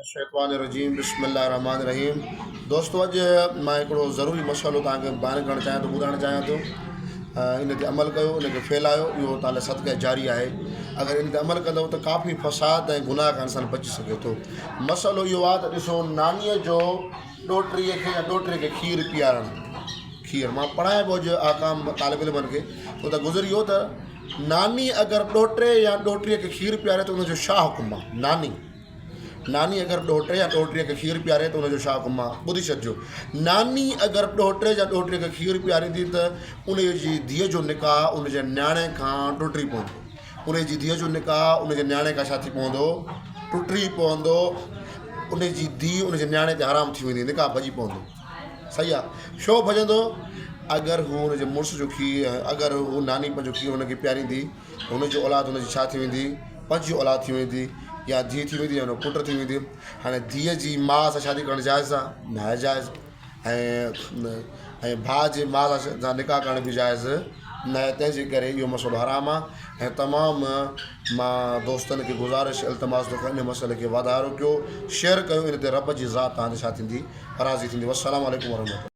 शैतानिर्रजीम बिस्मिल्लाहिर्रहमानिर्रहीम। दोस्तों, अॼु मां हिकिड़ो ज़रूरी मसइलो तव्हांखे बयानु करणु चाहियां थो, ॿुधाइणु चाहियां थो। इन ते अमल कयो, इन खे फैलायो, इहो तव्हां लाइ सदक़े जारी आहे। अगरि इन ते अमल कंदव त काफ़ी फ़साद ऐं गुनाह खां इंसानु बची सघे थो। मसइलो इहो आहे त ॾिसो, नानीअ जो ॾोहिटीअ खे या ॾोहिटे खे खीरु पीआरणु। खीरु मां पढ़ायां पियो अॼु आकाम तालिब इल्मनि खे, छो त गुज़री वियो त नानी अगरि ॾोहिटे या ॾोहिटीअ खे खीरु पीआरे त उनजो छा हुकुम आहे। नानी अगरि ॾोहिटे या ॾोहिटीअ खे खीरु पीआरे त उनजो छा हुकुम आहे, ॿुधी छॾिजो। नानी अगरि ॾोहिटे या ॾोहिटीअ खे खीरु पीआरींदी त उनजी धीअ जो निकाह उनजे न्याणे खां टुटी पवंदो। उनजी धीअ जो निकाह उनजे न्याणे खां छा थी पवंदो, टुटी पवंदो। उनजी धीउ उनजे न्याणे ते हराम थी वेंदी, निकाह भॼी पवंदो। सही आहे। छो भॼंदो? अगरि हू हुनजे मुड़ुस जो खीरु, अगरि हू नानी पंहिंजो खीरु हुनखे पीआरींदी त हुनजी औलाद हुनजी छा थी वेंदी, पंज औलाद थी वेंदी, या धीउ थी वेंदी या हुन पुटु थी वेंदी। हाणे धीअ जी माउ सां शादी करणु जाइज़ आहे, नाजाइज़। ऐं भाउ जे माउ सां निकाह करण बि जाइज़ न आहे। तंहिंजे करे इहो मसइलो हराम आहे। ऐं तमामु मां दोस्तनि खे गुज़ारिश इल्तिमास थो कयां, इन मसइले खे वाधारो कयो, शेयर कयो। इन ते रब जी ज़ात तव्हांजी छा थींदी, राज़ी थींदी। वस्सलामु अलैकुम वरहमतुल्लाह।